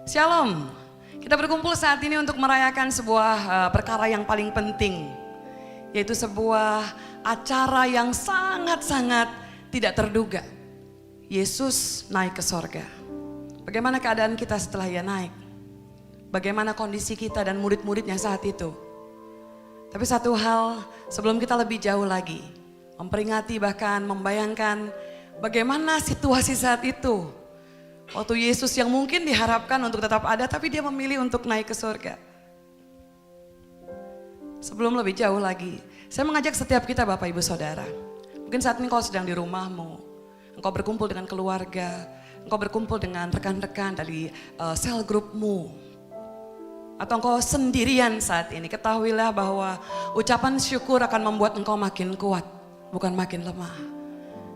Shalom, kita berkumpul saat ini untuk merayakan sebuah perkara yang paling penting. Yaitu sebuah acara yang sangat-sangat tidak terduga. Yesus naik ke sorga. Bagaimana keadaan kita setelah ia naik? Bagaimana kondisi kita dan murid-muridnya saat itu? Tapi satu hal sebelum kita lebih jauh lagi. Memperingati bahkan membayangkan bagaimana situasi saat itu. Waktu Yesus yang mungkin diharapkan untuk tetap ada, tapi dia memilih untuk naik ke surga. Sebelum lebih jauh lagi, saya mengajak setiap kita Bapak Ibu Saudara. Mungkin saat ini kau sedang di rumahmu, engkau berkumpul dengan keluarga, engkau berkumpul dengan rekan-rekan dari sel grupmu. Atau engkau sendirian saat ini, ketahuilah bahwa ucapan syukur akan membuat engkau makin kuat, bukan makin lemah.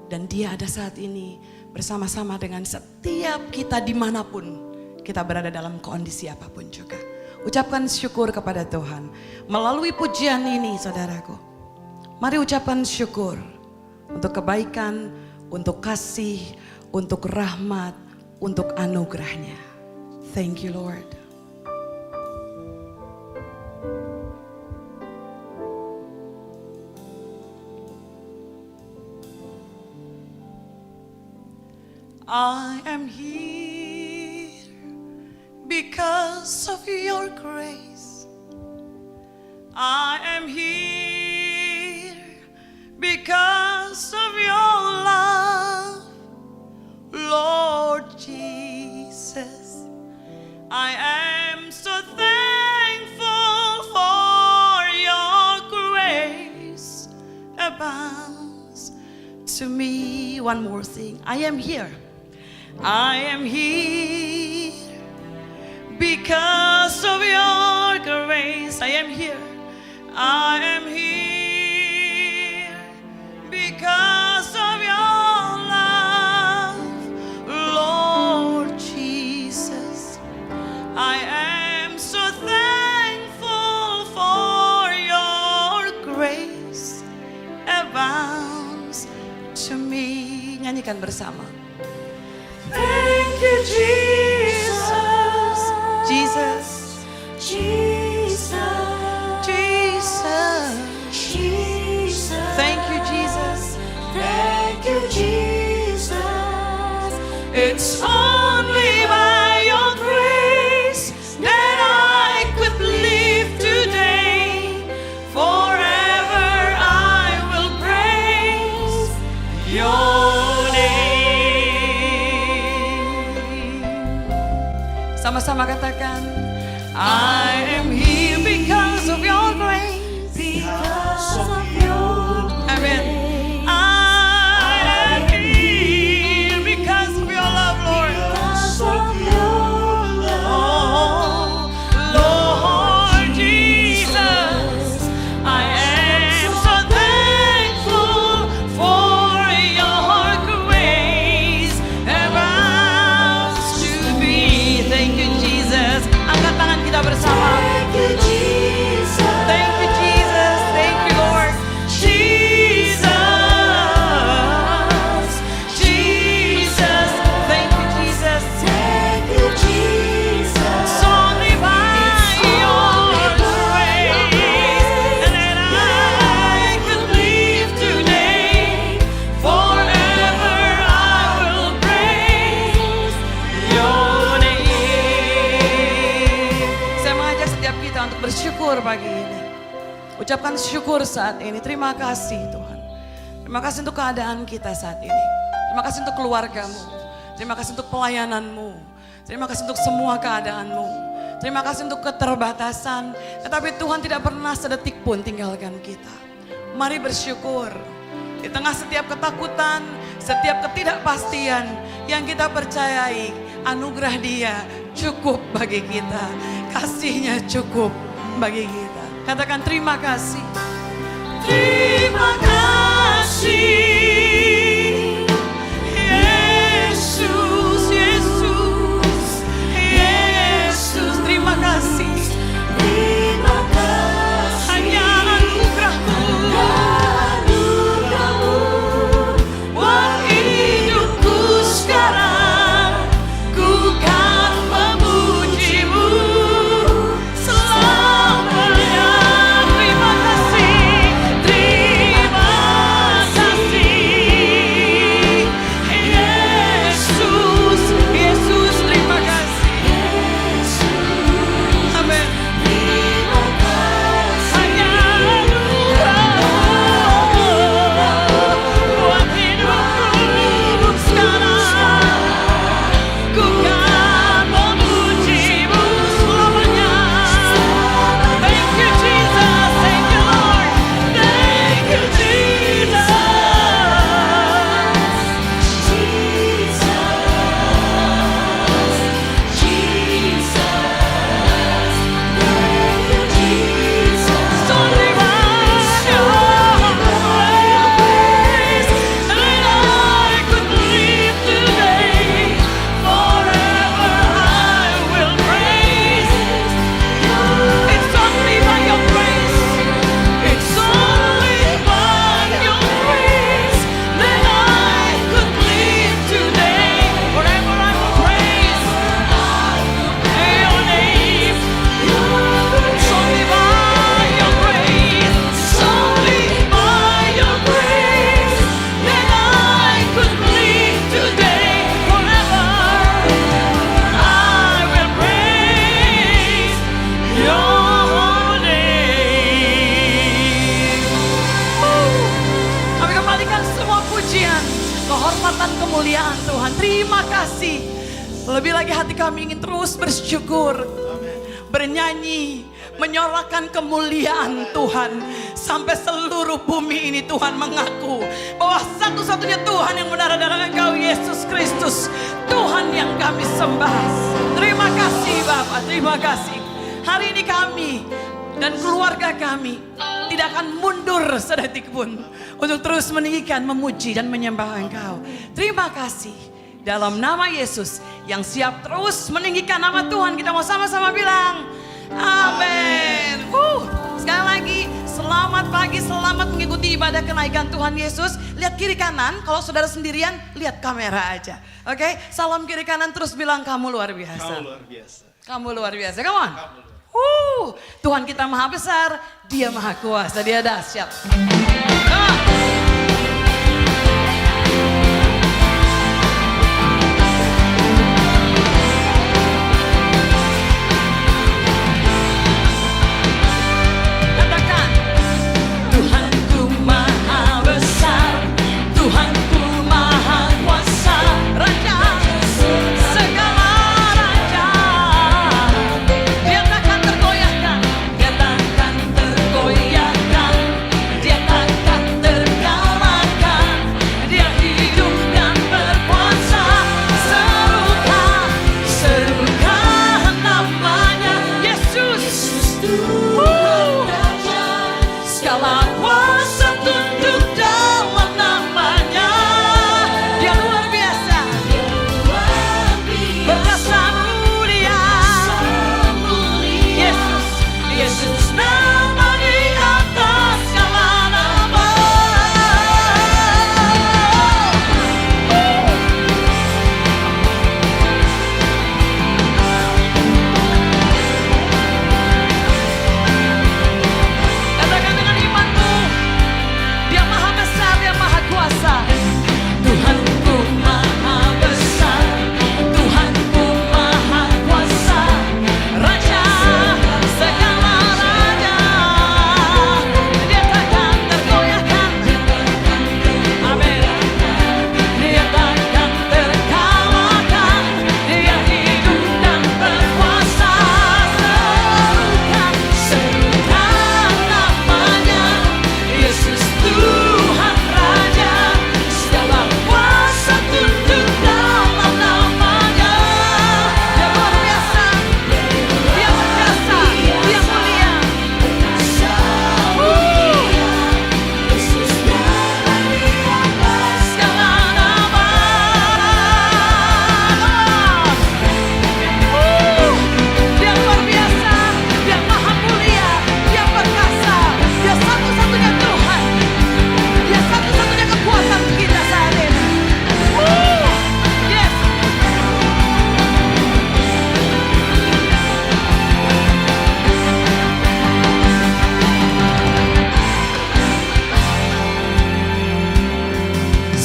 Dan dia ada saat ini bersama-sama dengan setiap kita dimanapun kita berada dalam kondisi apapun juga. Ucapkan syukur kepada Tuhan. Melalui pujian ini saudaraku, mari ucapkan syukur untuk kebaikan, untuk kasih, untuk rahmat, untuk anugerahnya. Thank you Lord. I am here because of your grace. I am here because of your love, Lord Jesus. I am so thankful for your grace abounds to me. One more thing, I am here. I am here because of your grace. I am here. I am here because of your love, Lord Jesus. I am so thankful for your grace abounds to me. Nyanyikan bersama. Thank you, Jesus. Jesus. Jesus. Jesus. Jesus. Thank you, Jesus. Thank you, Jesus. It's only by your grace that I could live today. Forever I will praise your sama-sama katakan, I am here because of your grace. Because of your Amen. I am here because of your love, Lord. Because of your love, Lord Jesus, I am so thankful for your grace abounds to me. Thank you, Jesus. Angkat tangan kita bersama. thank you, Jesus. Thank you, Jesus. Thank you, Lord. Jesus. Jesus. Thank you, Jesus. Thank you, Jesus. It's only by your grace that I could live today. Forever I will praise your name. Saya mengajak setiap kita untuk bersyukur pagi ini. Ucapkan syukur saat ini. Terima kasih Tuhan. Terima kasih untuk keadaan kita saat ini. Terima kasih untuk keluargamu. Terima kasih untuk pelayananmu. Terima kasih untuk semua keadaanmu. Terima kasih untuk keterbatasan. Tetapi Tuhan tidak pernah sedetik pun tinggalkan kita. Mari bersyukur. Di tengah setiap ketakutan, setiap ketidakpastian yang kita percayai, anugerah Dia cukup bagi kita. Kasih-Nya cukup bagi kita. Katakan terima kasih. Terima kasih. Yesus, Yesus, Yesus. Terima kasih. Terima kasih. Hanya anugerah-Mu. Anugerah-Mu Buat hidupku sekarang, ku kan memuji kehormatan, kemuliaan Tuhan. Terima kasih. Lebih lagi hati kami ingin terus bersyukur, bernyanyi, menyorakan kemuliaan Tuhan. Sampai seluruh bumi ini Tuhan mengaku bahwa satu-satunya Tuhan yang benar adalah Engkau, Yesus Kristus. Tuhan yang kami sembah. Terima kasih Bapak, terima kasih. Hari ini kami dan keluarga kami tidak akan mundur sedetik pun untuk terus meninggikan, memuji dan menyembah Engkau. Terima kasih. Dalam nama Yesus yang siap terus meninggikan nama Tuhan, kita mau sama-sama bilang amin. Sekali lagi, selamat pagi, selamat mengikuti ibadah kenaikan Tuhan Yesus. Lihat kiri kanan, kalau saudara sendirian, lihat kamera aja. Oke, salam kiri kanan terus bilang kamu luar biasa. Kamu luar biasa. Kamu luar biasa, come on. Tuhan kita maha besar, Dia maha kuasa, Dia dahsyat. Come on.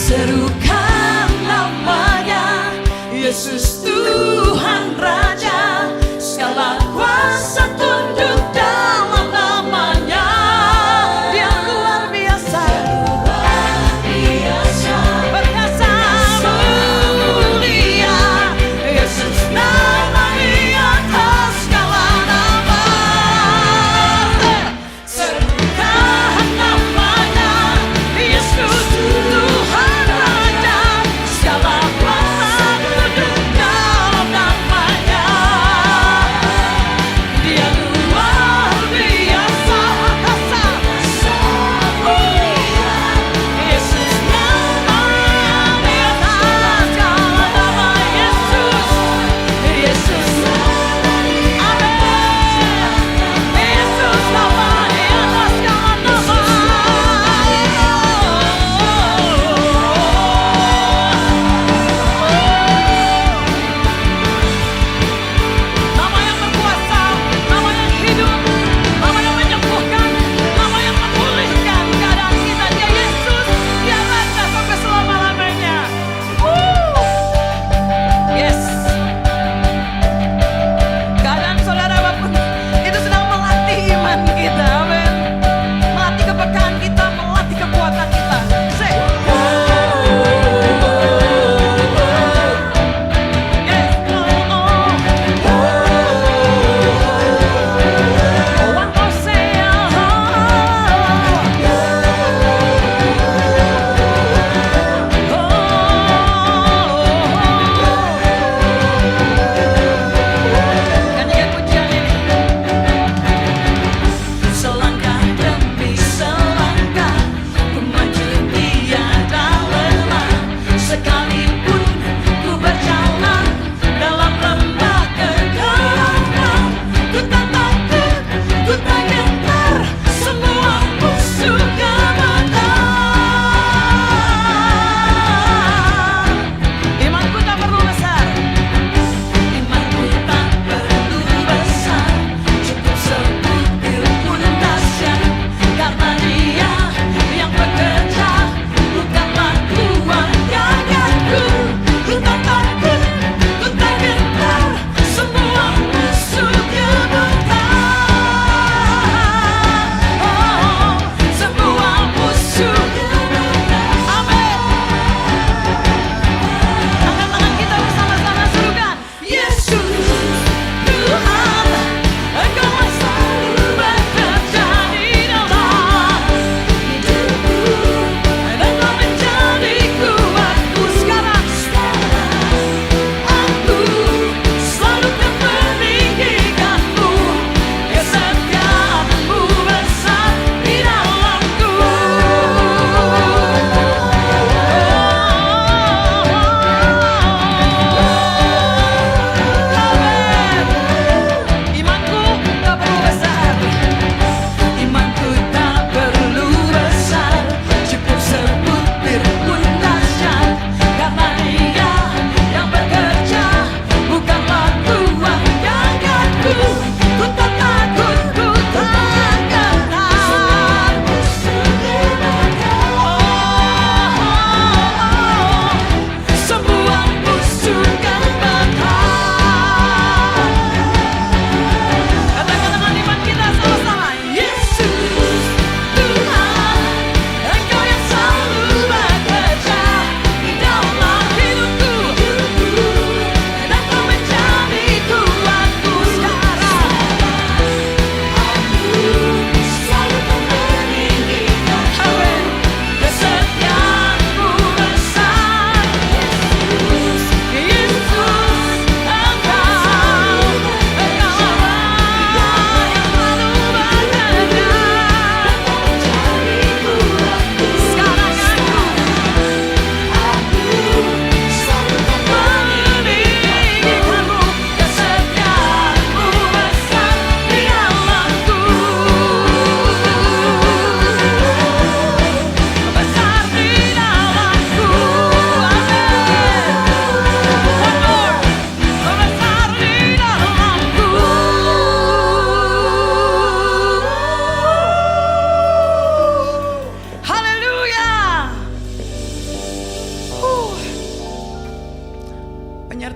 Serukan namanya, Yesus Tuhan Raja, segala kuasa tunduk dalam namanya. Dia luar biasa, perkasa mulia, Yesus nama di atas segala nama. Serukan namanya, Yesus Tuhan Raja, segala kuasa tunduk dalam namanya.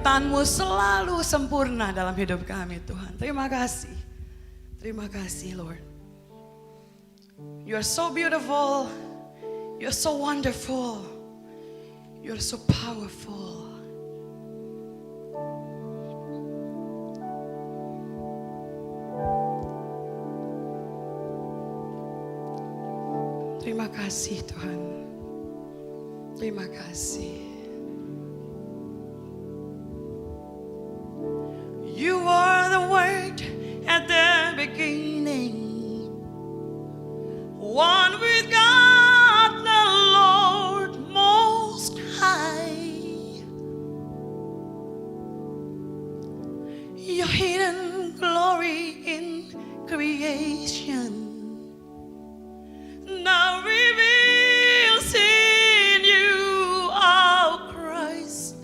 penyertaan-Mu selalu sempurna dalam hidup kami Tuhan. Terima kasih. Terima kasih Lord. You are so beautiful. You are so wonderful. You are so powerful. Terima kasih Tuhan. Terima kasih. You are the Word at the beginning, one with God the Lord Most High. Your hidden glory in creation now reveals in you, our Christ.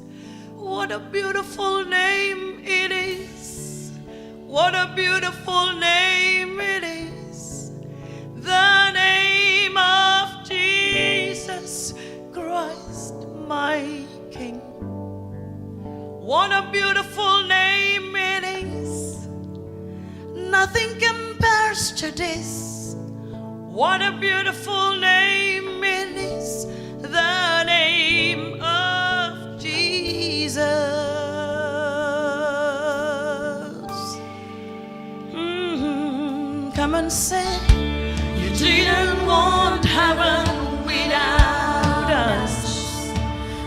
What a beautiful name it is. What a beautiful name it is. The name of Jesus Christ, my King. What a beautiful name it is. Nothing compares to this. What a beautiful name it is, the name of Jesus. Come and say, you didn't want heaven without us.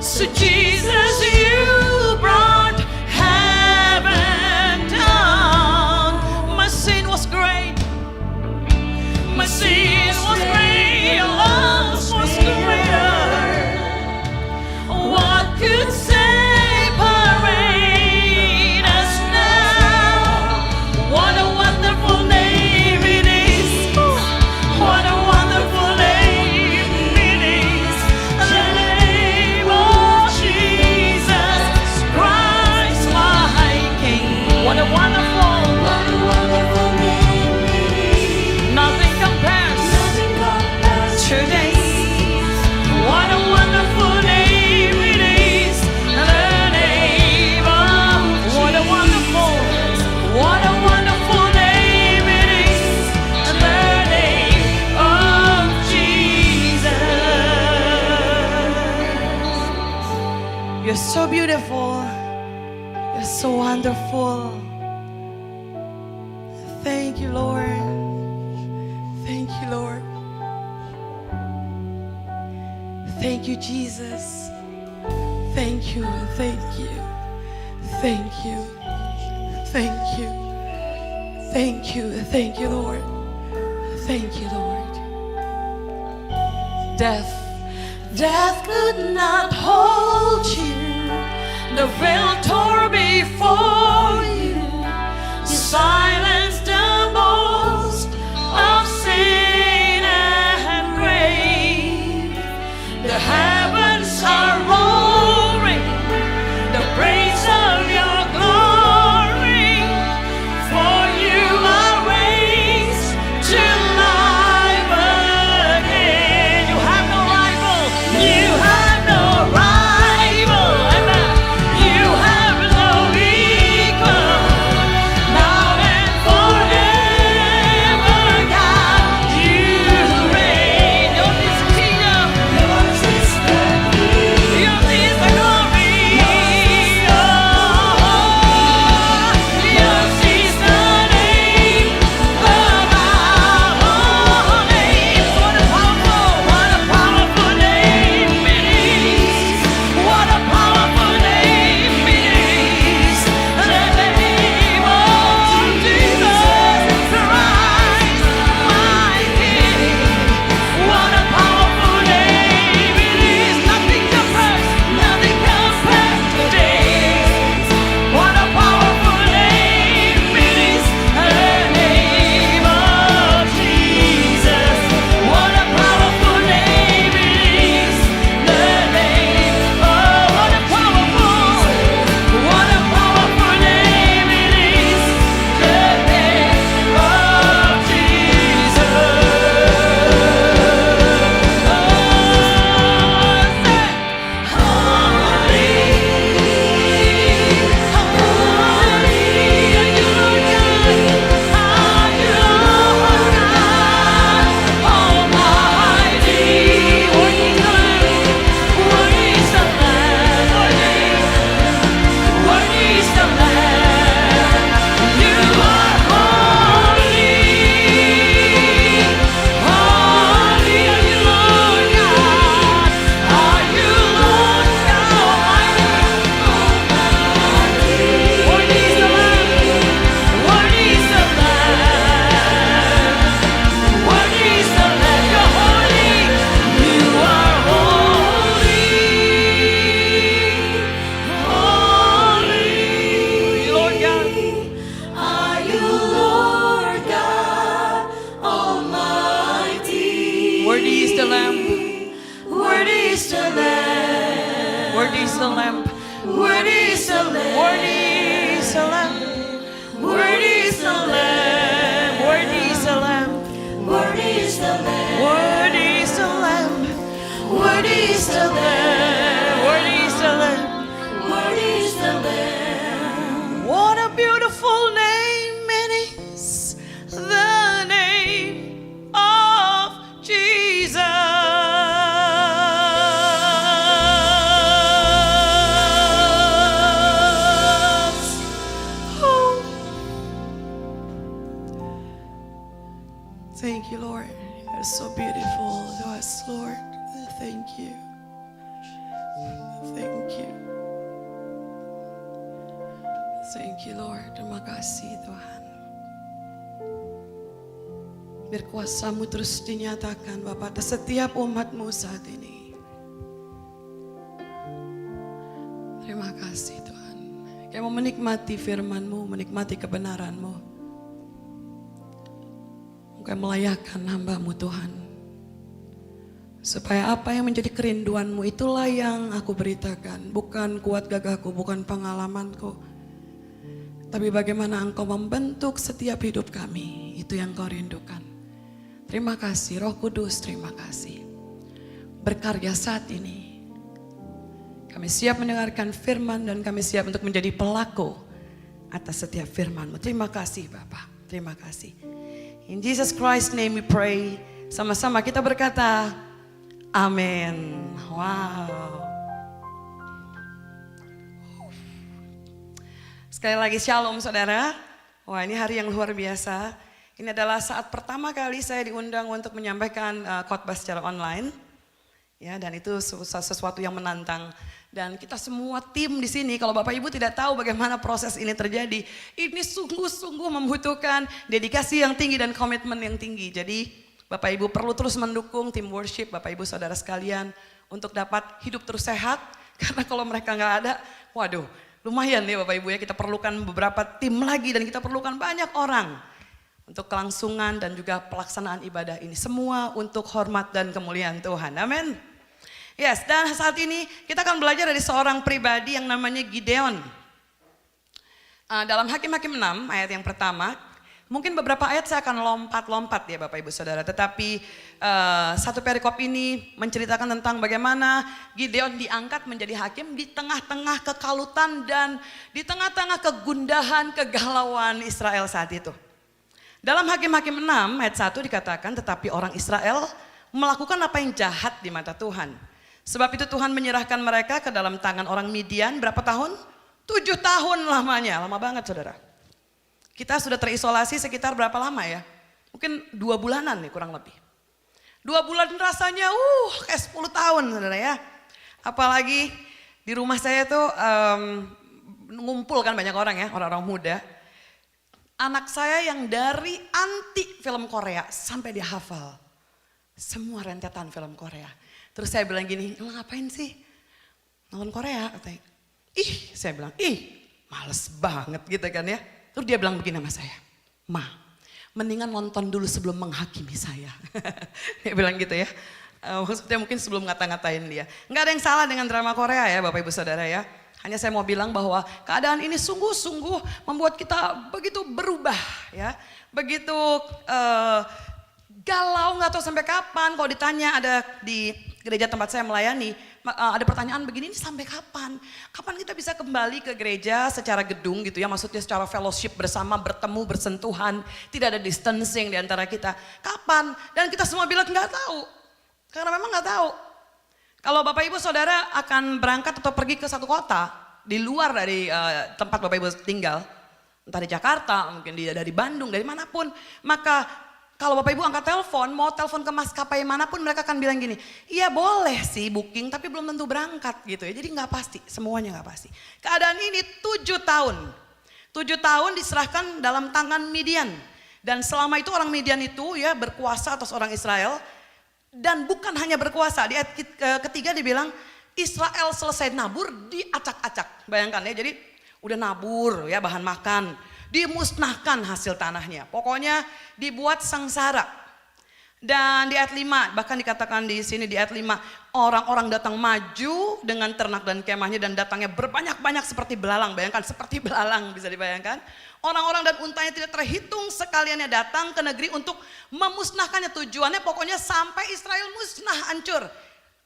So Jesus, you brought heaven down. My sin was great. My sin was great, your love was greater. What could separate us now? What a wonderful name it is. What a wonderful name it is. The name of Jesus Christ, my King. What a wonderful name it is. Nothing compares today. What a wonderful name it is. The name of, what a wonderful name it is. The name of Jesus. You're so beautiful. You're so wonderful. Thank you, Lord. Thank you, Lord. Thank you, Jesus. Thank you, thank you, thank you, thank you, thank you, thank you, Lord. Thank you, Lord. Death could not hold you. The veil tore before you. You silenced the boast of sin and grave. The heavens are roaring the praise of your glory. For you are raised to life again. You have no rival. You have no rival. Amen. You have no equal. Now and forever, God, you reign. Yours is the kingdom. Yours is is the Lamb. Worthy is the Lamb. Worthy is the Lamb. Worthy is the Lamb. Worthy is the Lamb. Worthy is the Lamb. Worthy is the Lamb. Worthy is the Lamb. Worthy is the Lamb. Worthy is the Lamb. Worthy is the Lamb. What a beautiful name it is, the name of Jesus. Oh. Thank you, Lord. You're so beautiful to us, Lord. Thank you. Thank you. Thank you, Lord. Terima kasih, Tuhan. Biar kuasa-Mu terus dinyatakan, Bapak, atas setiap umat-Mu saat ini. Terima kasih, Tuhan. Kami mau menikmati firman-Mu, menikmati kebenaran-Mu. Kami melayakkan hamba-Mu, Tuhan. Supaya apa yang menjadi kerinduan-Mu itulah yang aku beritakan. Bukan kuat gagahku, bukan pengalamanku. Tapi bagaimana Engkau membentuk setiap hidup kami. Itu yang Kau rindukan. Terima kasih Roh Kudus, terima kasih. Berkarya saat ini. Kami siap mendengarkan firman dan kami siap untuk menjadi pelaku atas setiap firman-Mu. Terima kasih Bapak, terima kasih. In Jesus Christ's name we pray. Sama-sama kita berkata, amin. Wow. Sekali lagi shalom saudara. Wah, ini hari yang luar biasa. Ini adalah saat pertama kali saya diundang untuk menyampaikan khotbah secara online. Ya, dan itu sesuatu yang menantang. Dan kita semua tim di sini, kalau Bapak Ibu tidak tahu bagaimana proses ini terjadi, ini sungguh-sungguh membutuhkan dedikasi yang tinggi dan komitmen yang tinggi. Jadi Bapak Ibu perlu terus mendukung tim worship, Bapak Ibu saudara sekalian, untuk dapat hidup terus sehat. Karena kalau mereka nggak ada, waduh, lumayan ya Bapak Ibu ya, kita perlukan beberapa tim lagi dan kita perlukan banyak orang untuk kelangsungan dan juga pelaksanaan ibadah ini. Semua untuk hormat dan kemuliaan Tuhan. Amin. Yes, dan saat ini kita akan belajar dari seorang pribadi yang namanya Gideon. Dalam Hakim-Hakim 6 ayat yang pertama, mungkin beberapa ayat saya akan lompat-lompat ya Bapak Ibu Saudara. Tetapi satu perikop ini menceritakan tentang bagaimana Gideon diangkat menjadi hakim di tengah-tengah kekalutan dan di tengah-tengah kegundahan, kegalauan Israel saat itu. Dalam Hakim-Hakim 6 ayat 1 dikatakan, tetapi orang Israel melakukan apa yang jahat di mata Tuhan. Sebab itu Tuhan menyerahkan mereka ke dalam tangan orang Midian berapa tahun? 7 tahun lamanya, lama banget saudara. Kita sudah terisolasi sekitar berapa lama ya? Mungkin 2 bulanan nih kurang lebih. 2 bulan rasanya kayak 10 tahun saudara ya. Apalagi di rumah saya tuh ngumpul kan banyak orang ya, orang-orang muda. Anak saya yang dari anti film Korea sampai dia hafal semua rentetan film Korea. Terus saya bilang gini, lo ngapain sih nonton Korea? Katanya, saya bilang, males banget gitu kan ya. Terus dia bilang begini sama saya, Ma, mendingan nonton dulu sebelum menghakimi saya. Dia bilang gitu ya. Maksudnya mungkin sebelum ngata-ngatain dia. Nggak ada yang salah dengan drama Korea ya Bapak Ibu Saudara ya. Hanya saya mau bilang bahwa keadaan ini sungguh-sungguh membuat kita begitu berubah ya. Begitu galau, nggak tahu sampai kapan. Kalau ditanya ada di gereja tempat saya melayani, ada pertanyaan begini, ini sampai kapan? Kapan kita bisa kembali ke gereja secara gedung gitu ya, maksudnya secara fellowship bersama, bertemu, bersentuhan, tidak ada distancing di antara kita. Kapan? Dan kita semua bilang nggak tahu, karena memang nggak tahu. Kalau Bapak Ibu Saudara akan berangkat atau pergi ke satu kota, di luar dari tempat Bapak Ibu tinggal, entah di Jakarta, mungkin dari Bandung, dari manapun, maka kalau Bapak Ibu angkat telepon, mau telepon ke maskapai manapun mereka akan bilang gini, iya boleh sih booking tapi belum tentu berangkat gitu ya. Jadi nggak pasti, semuanya nggak pasti. Keadaan ini 7 tahun. 7 tahun diserahkan dalam tangan Midian. Dan selama itu orang Midian itu ya berkuasa atas orang Israel. Dan bukan hanya berkuasa, di ayat ketiga dibilang Israel selesai nabur diacak-acak. Bayangkan ya, jadi udah nabur ya bahan makan. Dimusnahkan hasil tanahnya. Pokoknya dibuat sengsara. Dan di ayat 5, bahkan dikatakan di sini di ayat 5, orang-orang datang maju dengan ternak dan kemahnya dan datangnya berbanyak-banyak seperti belalang. Bayangkan, seperti belalang, bisa dibayangkan. Orang-orang dan untanya tidak terhitung sekaliannya datang ke negeri untuk memusnahkannya. Tujuannya pokoknya sampai Israel musnah, hancur.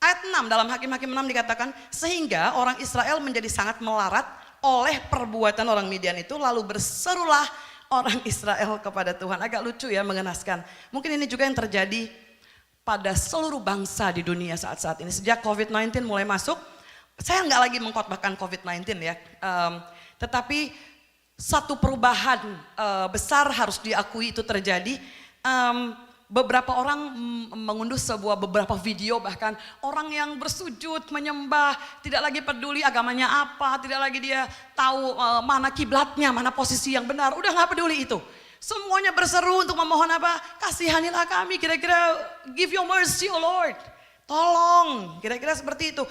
Ayat 6 dalam Hakim-Hakim 6 dikatakan, sehingga orang Israel menjadi sangat melarat oleh perbuatan orang Midian itu, lalu berserulah orang Israel kepada Tuhan. Agak lucu ya, mengenaskan. Mungkin ini juga yang terjadi pada seluruh bangsa di dunia saat-saat ini. Sejak COVID-19 mulai masuk, saya nggak lagi mengkhotbahkan COVID-19 ya. Tetapi satu perubahan besar harus diakui itu terjadi. Beberapa orang mengunduh beberapa video, bahkan orang yang bersujud menyembah, tidak lagi peduli agamanya apa, tidak lagi dia tahu mana kiblatnya, mana posisi yang benar, udah nggak peduli itu. Semuanya berseru untuk memohon apa? Kasihanilah kami, kira-kira give your mercy, oh Lord. Tolong, kira-kira seperti itu.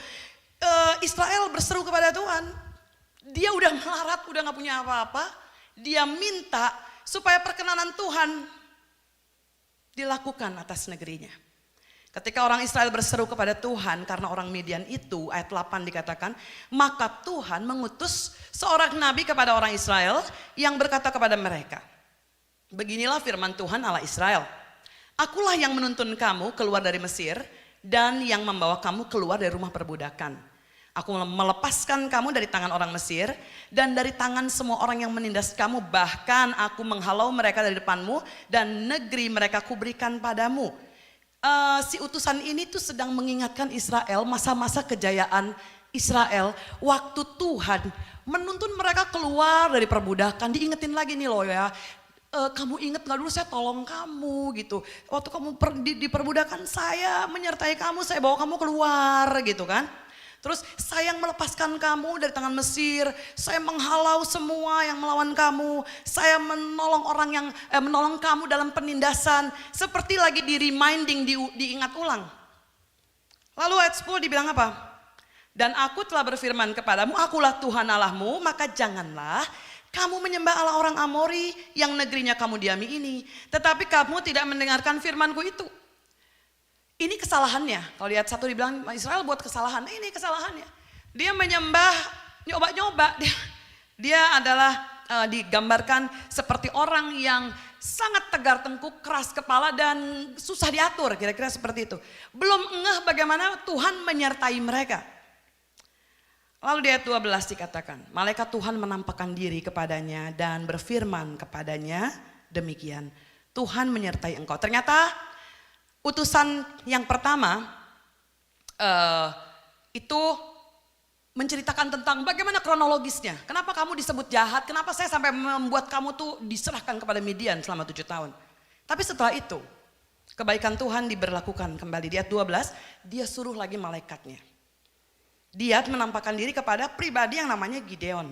Israel berseru kepada Tuhan, dia udah melarat, udah nggak punya apa-apa, dia minta supaya perkenanan Tuhan dilakukan atas negerinya. Ketika orang Israel berseru kepada Tuhan karena orang Midian itu, ayat 8 dikatakan, maka Tuhan mengutus seorang nabi kepada orang Israel yang berkata kepada mereka, beginilah firman Tuhan Allah Israel, akulah yang menuntun kamu keluar dari Mesir dan yang membawa kamu keluar dari rumah perbudakan. Aku melepaskan kamu dari tangan orang Mesir dan dari tangan semua orang yang menindas kamu. Bahkan aku menghalau mereka dari depanmu dan negeri mereka kuberikan padamu. Si utusan ini tuh sedang mengingatkan Israel masa-masa kejayaan Israel. Waktu Tuhan menuntun mereka keluar dari perbudakan. Diingetin lagi nih loh ya. Kamu ingat gak dulu saya tolong kamu gitu. Waktu kamu di perbudakan saya menyertai kamu, saya bawa kamu keluar gitu kan. Terus saya yang melepaskan kamu dari tangan Mesir, saya menghalau semua yang melawan kamu, saya menolong orang yang menolong kamu dalam penindasan, seperti lagi di reminding, diingat ulang. Lalu ayat 10 dibilang apa? Dan aku telah berfirman kepadamu, akulah Tuhan Allahmu, maka janganlah kamu menyembah Allah orang Amori yang negerinya kamu diami ini, tetapi kamu tidak mendengarkan firmanku itu. Ini kesalahannya. Kalau lihat 1 dibilang Israel buat kesalahan. Ini kesalahannya. Dia menyembah, nyoba-nyoba. Dia adalah digambarkan seperti orang yang sangat tegar tengkuk, keras kepala dan susah diatur. Kira-kira seperti itu. Belum ngeh bagaimana Tuhan menyertai mereka. Lalu di ayat 12 dikatakan, malaikat Tuhan menampakkan diri kepadanya dan berfirman kepadanya demikian. Tuhan menyertai engkau. Ternyata utusan yang pertama itu menceritakan tentang bagaimana kronologisnya. Kenapa kamu disebut jahat, kenapa saya sampai membuat kamu tuh diserahkan kepada Midian selama 7 tahun. Tapi setelah itu kebaikan Tuhan diberlakukan kembali. Di ayat 12 dia suruh lagi malaikatnya. Dia menampakkan diri kepada pribadi yang namanya Gideon.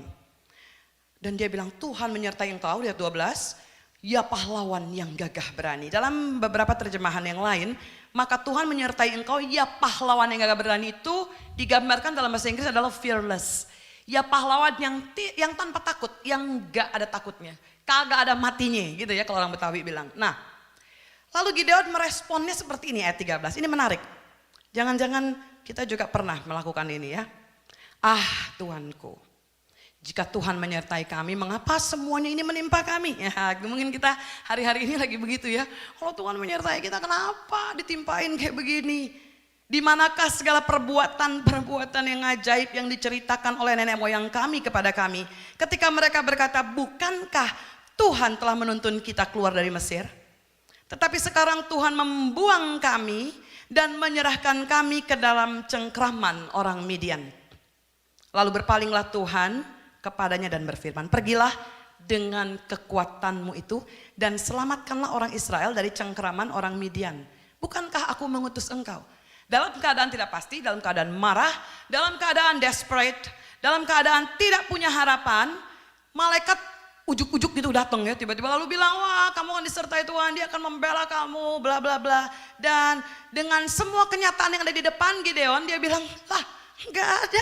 Dan dia bilang Tuhan menyertai engkau, di ayat 12. Ya pahlawan yang gagah berani. Dalam beberapa terjemahan yang lain, maka Tuhan menyertai engkau, ya pahlawan yang gagah berani itu digambarkan dalam bahasa Inggris adalah fearless. Ya pahlawan yang tanpa takut, yang gak ada takutnya, kagak ada matinya gitu ya kalau orang Betawi bilang. Nah, lalu Gideon meresponnya seperti ini ayat 13. Ini menarik. Jangan-jangan kita juga pernah melakukan ini ya. Ah Tuhanku, jika Tuhan menyertai kami, mengapa semuanya ini menimpa kami? Ya, mungkin kita hari-hari ini lagi begitu ya. Kalau Tuhan menyertai kita, kenapa ditimpain kayak begini? Di manakah segala perbuatan-perbuatan yang ajaib yang diceritakan oleh nenek moyang kami kepada kami? Ketika mereka berkata, bukankah Tuhan telah menuntun kita keluar dari Mesir? Tetapi sekarang Tuhan membuang kami dan menyerahkan kami ke dalam cengkraman orang Midian. Lalu berpalinglah Tuhan kepadanya dan berfirman, pergilah dengan kekuatanmu itu dan selamatkanlah orang Israel dari cengkeraman orang Midian. Bukankah aku mengutus engkau? Dalam keadaan tidak pasti, dalam keadaan marah, dalam keadaan desperate, dalam keadaan tidak punya harapan, malaikat ujuk-ujuk gitu datang ya, tiba-tiba lalu bilang, wah kamu akan disertai Tuhan, dia akan membela kamu, bla bla bla. Dan dengan semua kenyataan yang ada di depan Gideon, dia bilang, lah nggak ada,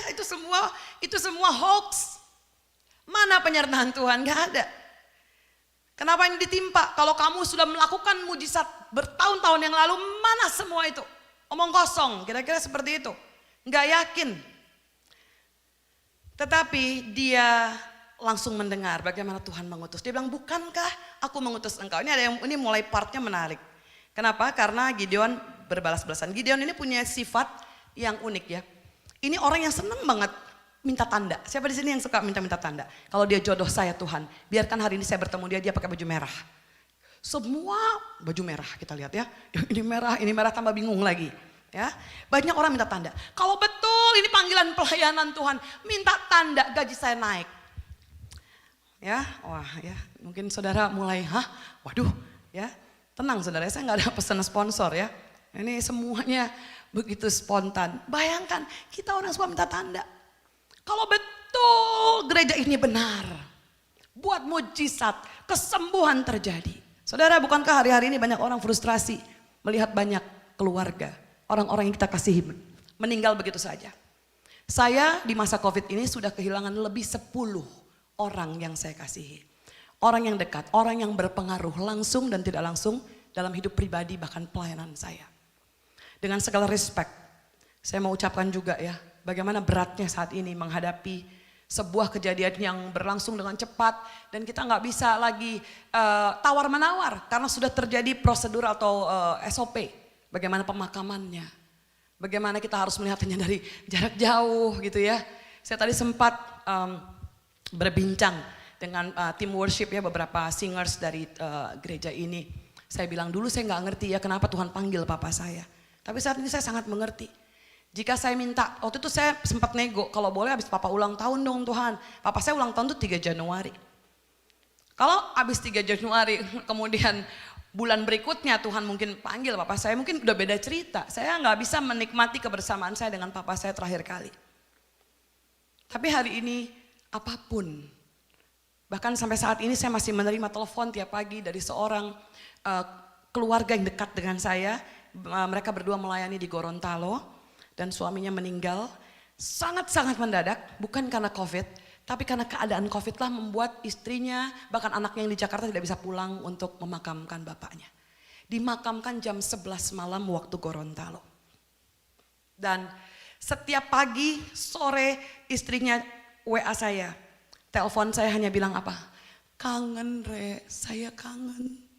itu semua hoax. Mana penyertaan Tuhan? Gak ada. Kenapa ini ditimpa? Kalau kamu sudah melakukan mujizat bertahun-tahun yang lalu, mana semua itu? Omong kosong, kira-kira seperti itu. Nggak yakin. Tetapi dia langsung mendengar bagaimana Tuhan mengutus. Dia bilang, bukankah aku mengutus engkau? Ini mulai partnya menarik. Kenapa? Karena Gideon berbalas-balasan. Gideon ini punya sifat yang unik ya. Ini orang yang senang banget minta tanda. Siapa di sini yang suka minta-minta tanda? Kalau dia jodoh saya Tuhan, biarkan hari ini saya bertemu dia pakai baju merah. Semua baju merah kita lihat ya. Ini merah tambah bingung lagi. Ya, banyak orang minta tanda. Kalau betul ini panggilan pelayanan Tuhan, minta tanda gaji saya naik. Ya, wah ya, mungkin saudara mulai, waduh, ya, tenang saudara, saya nggak ada pesan sponsor ya. Ini semuanya begitu spontan. Bayangkan kita orang semua minta tanda. Kalau betul gereja ini benar, buat mujizat, kesembuhan terjadi. Saudara, bukankah hari-hari ini banyak orang frustrasi melihat banyak keluarga, orang-orang yang kita kasihi meninggal begitu saja. Saya di masa Covid ini sudah kehilangan lebih 10 orang yang saya kasihi. Orang yang dekat, orang yang berpengaruh langsung dan tidak langsung dalam hidup pribadi bahkan pelayanan saya. Dengan segala respect, saya mau ucapkan juga ya, bagaimana beratnya saat ini menghadapi sebuah kejadian yang berlangsung dengan cepat dan kita nggak bisa lagi tawar-menawar karena sudah terjadi prosedur atau SOP. Bagaimana pemakamannya, bagaimana kita harus melihatnya dari jarak jauh gitu ya. Saya tadi sempat berbincang dengan tim worship ya, beberapa singers dari gereja ini. Saya bilang dulu saya nggak ngerti ya kenapa Tuhan panggil papa saya. Tapi saat ini saya sangat mengerti. Jika saya minta, waktu itu saya sempat nego, kalau boleh habis papa ulang tahun dong Tuhan. Papa saya ulang tahun tuh 3 Januari. Kalau habis 3 Januari kemudian bulan berikutnya Tuhan mungkin panggil papa saya, mungkin udah beda cerita. Saya nggak bisa menikmati kebersamaan saya dengan papa saya terakhir kali. Tapi hari ini apapun, bahkan sampai saat ini saya masih menerima telepon tiap pagi dari seorang keluarga yang dekat dengan saya. Mereka berdua melayani di Gorontalo dan suaminya meninggal sangat-sangat mendadak, bukan karena Covid, tapi karena keadaan Covid lah membuat istrinya, bahkan anaknya yang di Jakarta tidak bisa pulang untuk memakamkan bapaknya. Dimakamkan jam 11 malam waktu Gorontalo. Dan setiap pagi, sore istrinya WA saya. Telepon saya hanya bilang apa? Kangen Re, saya kangen.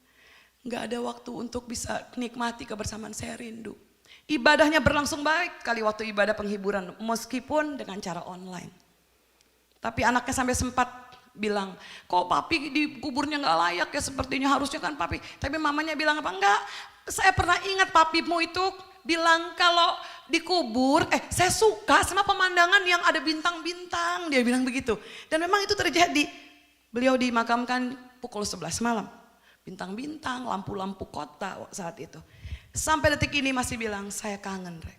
Gak ada waktu untuk bisa nikmati kebersamaan, saya rindu. Ibadahnya berlangsung baik kali waktu ibadah penghiburan, meskipun dengan cara online. Tapi anaknya sampai sempat bilang, kok papi di kuburnya gak layak ya, sepertinya harusnya kan papi. Tapi mamanya bilang apa? Enggak, saya pernah ingat papimu itu bilang kalau dikubur, saya suka sama pemandangan yang ada bintang-bintang, dia bilang begitu. Dan memang itu terjadi, beliau dimakamkan pukul 11 malam. Bintang-bintang, lampu-lampu kota saat itu. Sampai detik ini masih bilang, saya kangen Re.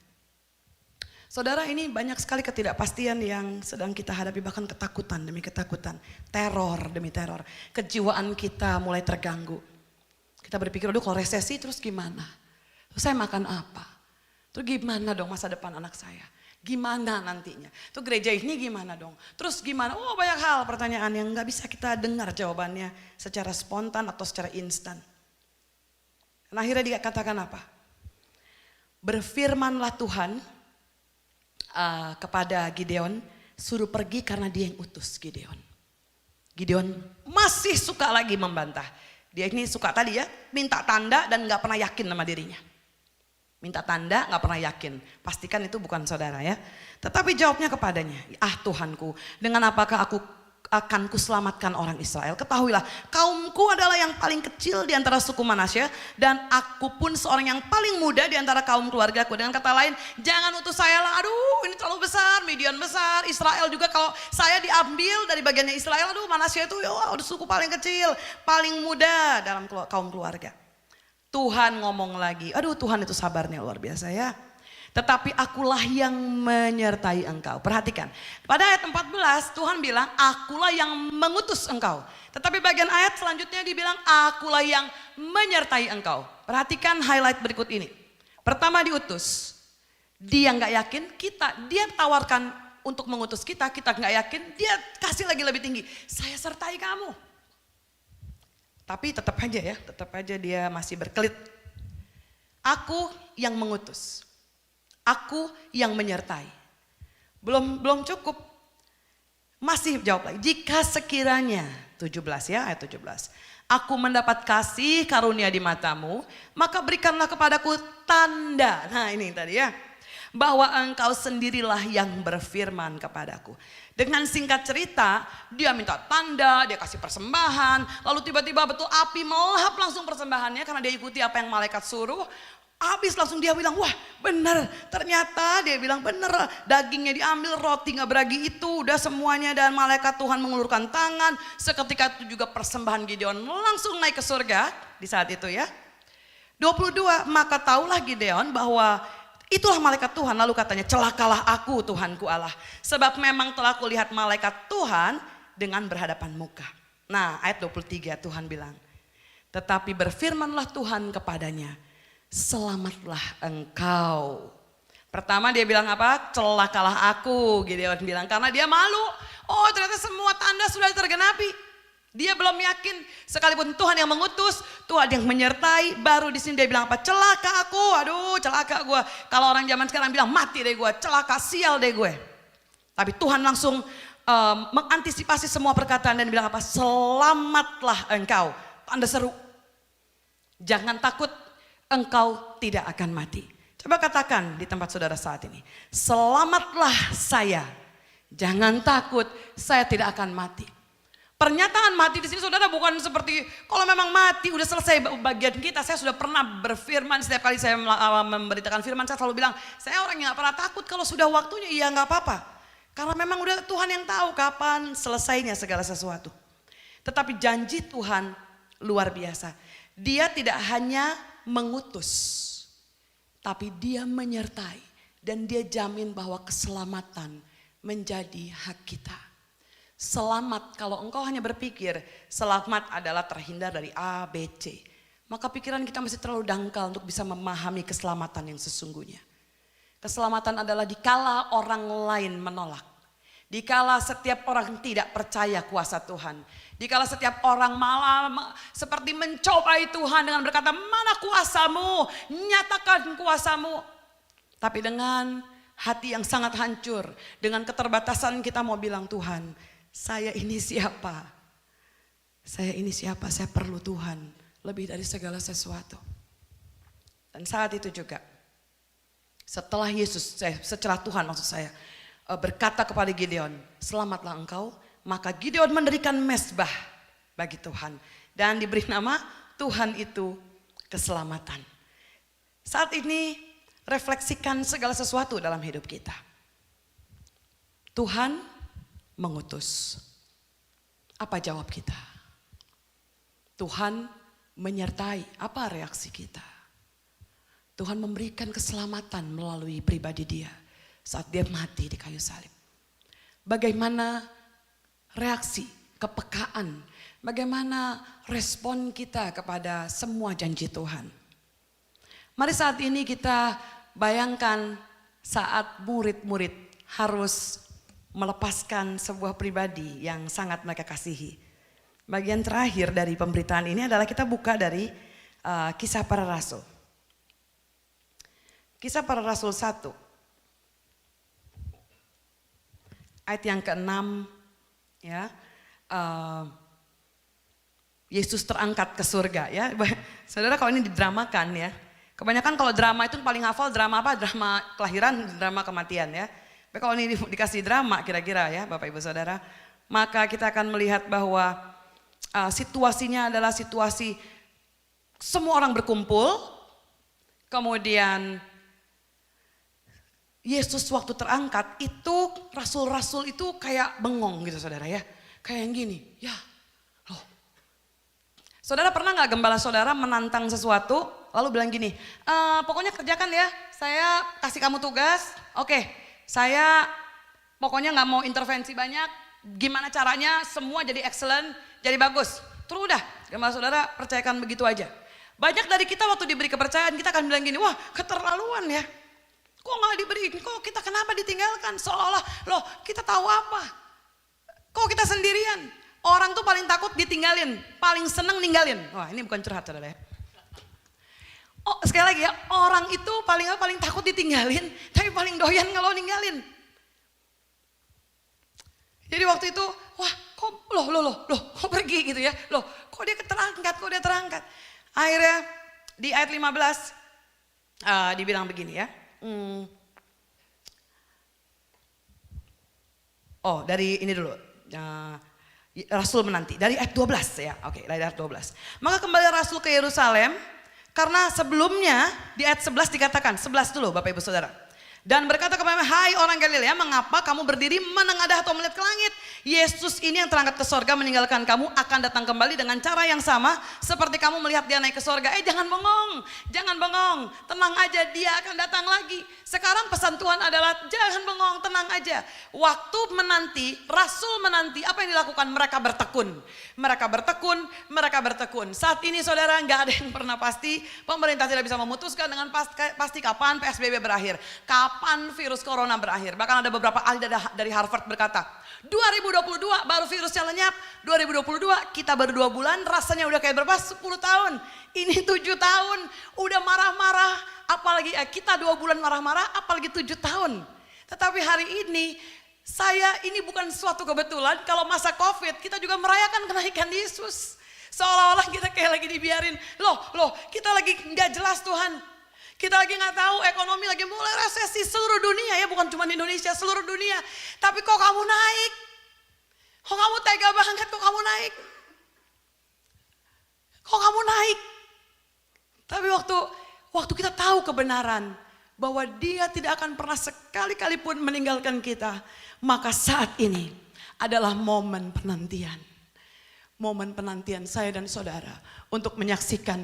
Saudara, ini banyak sekali ketidakpastian yang sedang kita hadapi, bahkan ketakutan demi ketakutan, teror demi teror. Kejiwaan kita mulai terganggu. Kita berpikir, aduh kalau resesi terus gimana? Terus saya makan apa? Terus gimana dong masa depan anak saya? Gimana nantinya? Tuh gereja ini gimana dong? Terus gimana? Oh banyak hal pertanyaan yang gak bisa kita dengar jawabannya secara spontan atau secara instan. Dan akhirnya dia katakan apa? Berfirmanlah Tuhan kepada Gideon, suruh pergi karena dia yang utus Gideon. Gideon masih suka lagi membantah. Dia ini suka tadi ya, minta tanda dan gak pernah yakin sama dirinya. Minta tanda gak pernah yakin, pastikan itu bukan saudara ya. Tetapi jawabnya kepadanya, Tuhanku, dengan apakah aku akan kuselamatkan orang Israel? Ketahuilah, kaumku adalah yang paling kecil di antara suku Manasya, dan aku pun seorang yang paling muda di antara kaum keluargaku. Dengan kata lain, jangan utus saya lah, aduh ini terlalu besar, Midian besar, Israel juga kalau saya diambil dari bagiannya Israel, aduh Manasya itu ya udah suku paling kecil, paling muda dalam kaum keluarga. Tuhan ngomong lagi, aduh Tuhan itu sabarnya luar biasa ya. Tetapi akulah yang menyertai engkau. Perhatikan, pada ayat 14 Tuhan bilang akulah yang mengutus engkau. Tetapi bagian ayat selanjutnya dibilang akulah yang menyertai engkau. Perhatikan highlight berikut ini. Pertama diutus, dia gak yakin, dia tawarkan untuk mengutus kita gak yakin, dia kasih lagi lebih tinggi. Saya sertai kamu. Tapi tetap aja dia masih berkelit Aku yang mengutus. Aku yang menyertai. Belum cukup. Masih jawab lagi. Jika sekiranya 17 ya, ayat 17. Aku mendapat kasih karunia di matamu, maka berikanlah kepadaku tanda. Nah, ini tadi ya. Bahwa engkau sendirilah yang berfirman kepadaku. Dengan singkat cerita, dia minta tanda, dia kasih persembahan. Lalu tiba-tiba betul api melahap langsung persembahannya karena dia ikuti apa yang malaikat suruh. Habis langsung dia bilang, wah benar. Ternyata dia bilang benar, dagingnya diambil, roti gak beragi itu. Udah semuanya, dan malaikat Tuhan mengulurkan tangan. Seketika itu juga persembahan Gideon langsung naik ke surga di saat itu ya. 22, maka taulah Gideon bahwa itulah malaikat Tuhan. Lalu katanya, celakalah aku Tuhanku Allah. Sebab memang telah kulihat malaikat Tuhan dengan berhadapan muka. Nah, ayat 23 Tuhan bilang, tetapi berfirmanlah Tuhan kepadanya, selamatlah engkau. Pertama dia bilang apa? Celakalah aku, Gideon bilang, karena dia malu. Oh, ternyata semua tanda sudah tergenapi. Dia belum yakin, sekalipun Tuhan yang mengutus, Tuhan yang menyertai, baru di sini dia bilang apa? Celaka aku, aduh celaka gue. Kalau orang zaman sekarang bilang mati deh gue, celaka sial deh gue. Tapi Tuhan langsung mengantisipasi semua perkataan dan bilang apa? Selamatlah engkau. Tanda seru. Jangan takut, engkau tidak akan mati. Coba katakan di tempat saudara saat ini, selamatlah saya. Jangan takut, saya tidak akan mati. Pernyataan mati di sini saudara bukan seperti kalau memang mati udah selesai bagian kita. Saya sudah pernah berfirman, setiap kali saya memberitakan firman saya selalu bilang, saya orang yang gak pernah takut kalau sudah waktunya, iya gak apa-apa. Karena memang udah Tuhan yang tahu kapan selesainya segala sesuatu. Tetapi janji Tuhan luar biasa. Dia tidak hanya mengutus, tapi dia menyertai. Dan dia jamin bahwa keselamatan menjadi hak kita. Selamat, kalau engkau hanya berpikir selamat adalah terhindar dari A, B, C. Maka pikiran kita masih terlalu dangkal untuk bisa memahami keselamatan yang sesungguhnya. Keselamatan adalah dikala orang lain menolak. Dikala setiap orang tidak percaya kuasa Tuhan. Dikala setiap orang malah seperti mencobai Tuhan dengan berkata, mana kuasamu? Nyatakan kuasamu. Tapi dengan hati yang sangat hancur, dengan keterbatasan kita mau bilang, Tuhan, saya ini siapa? Saya ini siapa? Saya perlu Tuhan lebih dari segala sesuatu. Dan saat itu juga, setelah setelah Tuhan maksud saya, berkata kepada Gideon, selamatlah engkau. Maka Gideon mendirikan mezbah bagi Tuhan. Dan diberi nama Tuhan itu keselamatan. Saat ini refleksikan segala sesuatu dalam hidup kita. Tuhan mengutus. Apa jawab kita? Tuhan menyertai. Apa reaksi kita? Tuhan memberikan keselamatan melalui pribadi dia saat dia mati di kayu salib. Bagaimana reaksi, kepekaan, bagaimana respon kita kepada semua janji Tuhan? Mari saat ini kita bayangkan saat murid-murid harus melepaskan sebuah pribadi yang sangat mereka kasihi. Bagian terakhir dari pemberitaan ini adalah kita buka dari Kisah Para Rasul. Kisah Para Rasul 1. Ayat yang ke-6 ya. Yesus terangkat ke surga ya. Saudara, kalau ini didramakan ya. Kebanyakan kalau drama itu paling hafal drama apa? Drama kelahiran, drama kematian ya. Tapi kalau ini dikasih drama kira-kira ya Bapak Ibu Saudara, maka kita akan melihat bahwa situasinya adalah situasi semua orang berkumpul, kemudian Yesus waktu terangkat itu rasul-rasul itu kayak bengong gitu saudara ya. Kayak yang gini, ya loh. Saudara pernah gak gembala saudara menantang sesuatu lalu bilang gini, pokoknya kerjakan ya, saya kasih kamu tugas, oke. Saya pokoknya gak mau intervensi banyak, gimana caranya semua jadi excellent, jadi bagus. Terus udah, gembala saudara percayakan begitu aja. Banyak dari kita waktu diberi kepercayaan kita akan bilang gini, wah keterlaluan ya. Kok gak diberi, kok kita kenapa ditinggalkan? Seolah-olah loh kita tahu apa. Kok kita sendirian? Orang tuh paling takut ditinggalin, paling seneng ninggalin. Wah ini bukan curhat saudara ya. Oh, sekali lagi ya, orang itu paling takut ditinggalin, tapi paling doyan kalau ninggalin. Jadi waktu itu, wah kok loh, kok pergi gitu ya. Loh, kok dia terangkat. Akhirnya di ayat 15 dibilang begini ya. Oh, dari ini dulu. Rasul menanti dari ayat 12 ya. Oke, dari ayat 12. Maka kembali Rasul ke Yerusalem karena sebelumnya di ayat 11 dikatakan, 11 dulu Bapak Ibu Saudara. Dan berkata kepada mereka, hai orang Galilea, mengapa kamu berdiri menengadah atau melihat ke langit? Yesus ini yang terangkat ke sorga meninggalkan kamu akan datang kembali dengan cara yang sama seperti kamu melihat dia naik ke sorga. Jangan bengong, tenang aja, dia akan datang lagi. Sekarang pesan Tuhan adalah jangan bengong, tenang aja. Waktu menanti, Rasul menanti, apa yang dilakukan? Mereka bertekun. Saat ini saudara nggak ada yang pernah pasti, pemerintah tidak bisa memutuskan dengan pasti kapan PSBB berakhir. Kapan virus corona berakhir? Bahkan ada beberapa ahli dari Harvard berkata, 2022 baru virusnya lenyap, 2022 kita baru 2 bulan, rasanya udah kayak berapa? 10 tahun, ini 7 tahun, udah marah-marah, apalagi kita 2 bulan marah-marah, apalagi 7 tahun. Tetapi hari ini, ini bukan suatu kebetulan, kalau masa Covid kita juga merayakan kenaikan Yesus. Seolah-olah kita kayak lagi dibiarin, loh kita lagi gak jelas Tuhan. Kita lagi gak tahu, ekonomi lagi mulai resesi seluruh dunia ya, bukan cuma di Indonesia, seluruh dunia. Tapi kok kamu naik? Kok kamu tega banget kok kamu naik? Kok kamu naik? Tapi waktu kita tahu kebenaran bahwa dia tidak akan pernah sekali-kali pun meninggalkan kita, maka saat ini adalah momen penantian. Momen penantian saya dan saudara untuk menyaksikan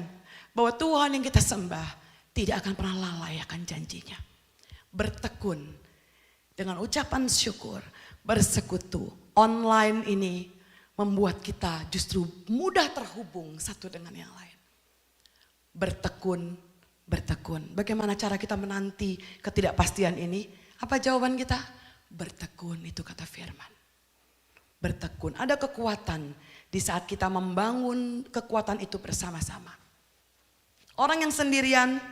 bahwa Tuhan yang kita sembah tidak akan pernah lalai akan janjinya. Bertekun dengan ucapan syukur, bersekutu. Online ini membuat kita justru mudah terhubung satu dengan yang lain. Bertekun. Bagaimana cara kita menanti ketidakpastian ini? Apa jawaban kita? Bertekun, itu kata firman. Bertekun, ada kekuatan di saat kita membangun kekuatan itu bersama-sama. Orang yang sendirian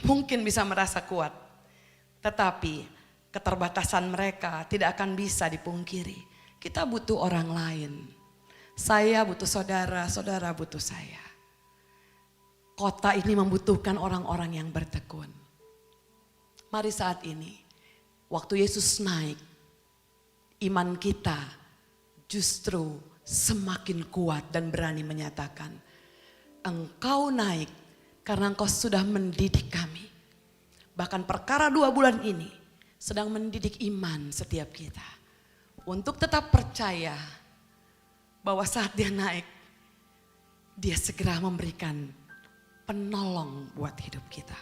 mungkin bisa merasa kuat, tetapi keterbatasan mereka tidak akan bisa dipungkiri. Kita butuh orang lain. Saya butuh saudara, saudara butuh saya. Kota ini membutuhkan orang-orang yang bertekun. Mari saat ini, waktu Yesus naik, iman kita justru semakin kuat dan berani menyatakan, engkau naik karena engkau sudah mendidik kami. Bahkan perkara 2 bulan ini sedang mendidik iman setiap kita. Untuk tetap percaya bahwa saat dia naik, dia segera memberikan penolong buat hidup kita.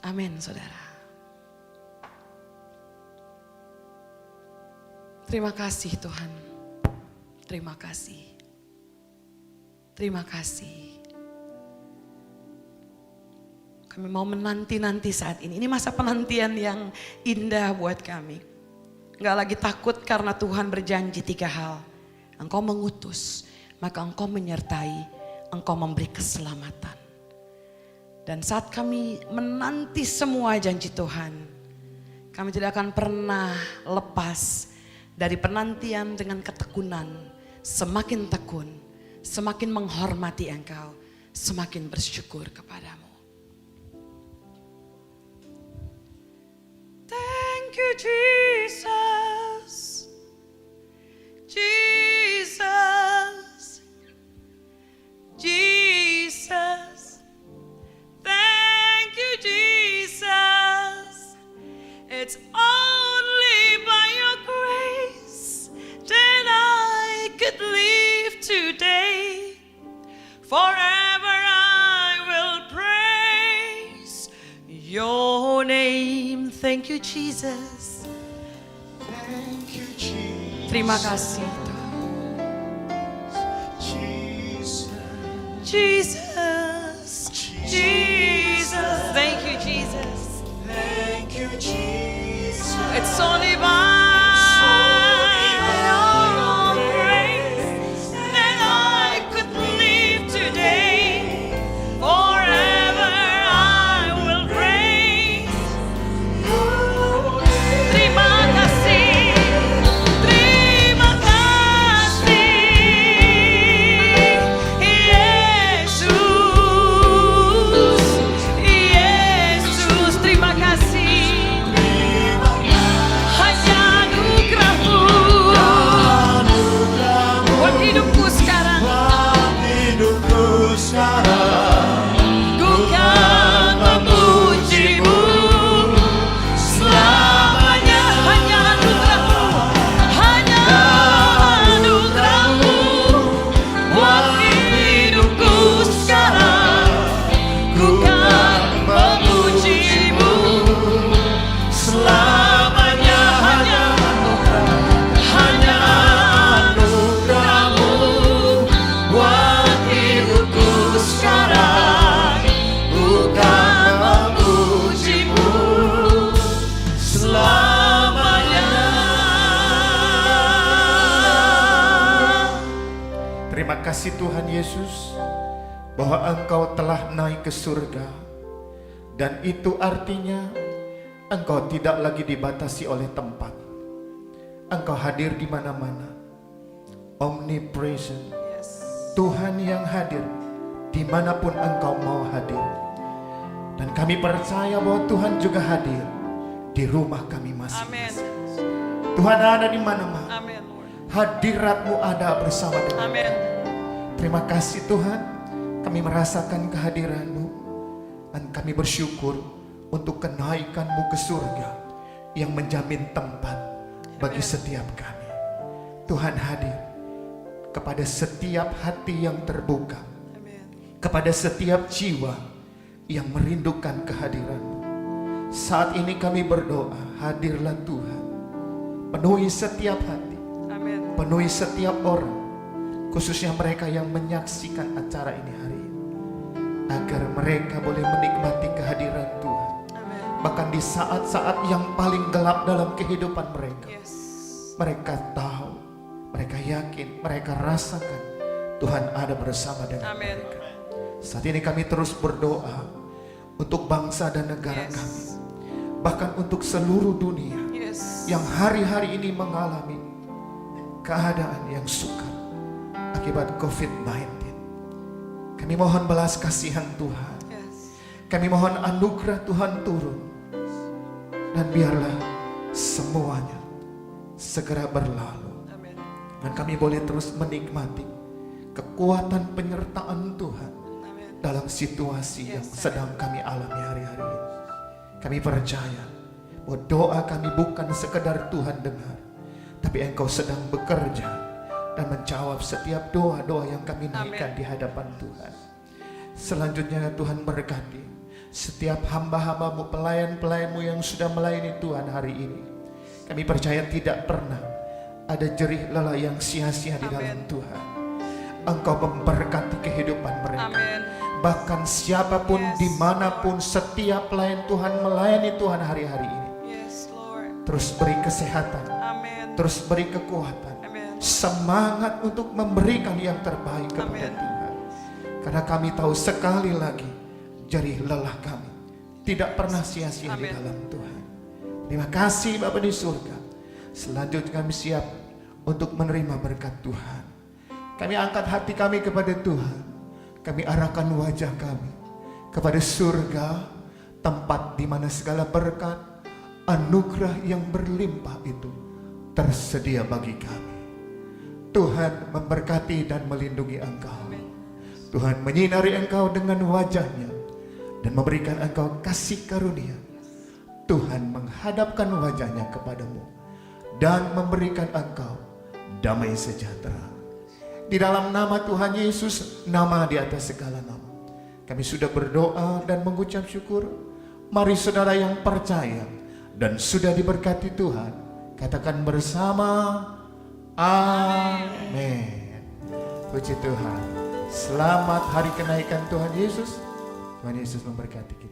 Amin saudara. Terima kasih Tuhan. Terima kasih. Terima kasih. Kami mau menanti-nanti saat ini. Ini masa penantian yang indah buat kami. Gak lagi takut karena Tuhan berjanji 3 hal. Engkau mengutus, maka engkau menyertai, engkau memberi keselamatan. Dan saat kami menanti semua janji Tuhan, kami tidak akan pernah lepas dari penantian dengan ketekunan. Semakin tekun, semakin menghormati engkau, semakin bersyukur kepadamu. Thank you Jesus, Jesus, Jesus. Thank you Jesus. It's only by your grace that I could live today. Forever I will praise your name. Thank you Jesus. Thank you, Jesus. Terima kasih Tuhan. Jesus. Jesus, Jesus. Thank you Jesus. Thank you, Jesus. It's only by your grace that I could live today. For Terima kasih Tuhan Yesus bahwa Engkau telah naik ke surga, dan itu artinya Engkau tidak lagi dibatasi oleh tempat. Engkau hadir di mana-mana, omnipresent. Tuhan yang hadir dimanapun Engkau mau hadir. Dan kami percaya bahwa Tuhan juga hadir di rumah kami masing-masing. Tuhan ada di mana-mana. Hadirat-Mu ada bersama dengan kami. Terima kasih Tuhan, kami merasakan kehadiran-Mu, dan kami bersyukur untuk kenaikan-Mu ke surga yang menjamin tempat bagi setiap kami. Tuhan hadir kepada setiap hati yang terbuka, kepada setiap jiwa yang merindukan kehadiran-Mu. Saat ini kami berdoa, hadirlah Tuhan, penuhi setiap hati, penuhi setiap orang, khususnya mereka yang menyaksikan acara ini hari ini, agar mereka boleh menikmati kehadiran Tuhan. Bahkan di saat-saat yang paling gelap dalam kehidupan mereka, mereka tahu, mereka yakin, mereka rasakan Tuhan ada bersama dengan mereka. Saat ini kami terus berdoa untuk bangsa dan negara kami, bahkan untuk seluruh dunia yang hari-hari ini mengalami keadaan yang sukar akibat COVID-19. Kami mohon belas kasihan Tuhan. Kami mohon anugerah Tuhan turun, dan biarlah semuanya segera berlalu. Dan kami boleh terus menikmati kekuatan penyertaan Tuhan dalam situasi yang sedang kami alami hari-hari ini. Kami percaya bahwa doa kami bukan sekedar Tuhan dengar, tapi Engkau sedang bekerja dan menjawab setiap doa-doa yang kami naikkan di hadapan Tuhan. Selanjutnya Tuhan berkati setiap hamba-hamba-Mu, pelayan-pelayan-Mu yang sudah melayani Tuhan hari ini. Kami percaya tidak pernah ada jerih lelah yang sia-sia di dalam Tuhan. Engkau memberkati kehidupan mereka. Bahkan siapapun, dimanapun, setiap pelayan Tuhan melayani Tuhan hari-hari ini, terus beri kesehatan, terus beri kekuatan, semangat untuk memberikan yang terbaik kepada Tuhan. Karena kami tahu sekali lagi, jerih lelah kami tidak pernah sia-sia di dalam Tuhan. Terima kasih Bapa di surga. Selanjutnya kami siap untuk menerima berkat Tuhan. Kami angkat hati kami kepada Tuhan. Kami arahkan wajah kami kepada surga, tempat di mana segala berkat, anugerah yang berlimpah itu tersedia bagi kami. Tuhan memberkati dan melindungi engkau. Tuhan menyinari engkau dengan wajahnya dan memberikan engkau kasih karunia. Tuhan menghadapkan wajahnya kepadamu dan memberikan engkau damai sejahtera. Di dalam nama Tuhan Yesus, nama di atas segala nama, kami sudah berdoa dan mengucap syukur. Mari saudara yang percaya dan sudah diberkati Tuhan, katakan bersama, amin. Puji Tuhan. Selamat hari kenaikan Tuhan Yesus. Tuhan Yesus memberkati.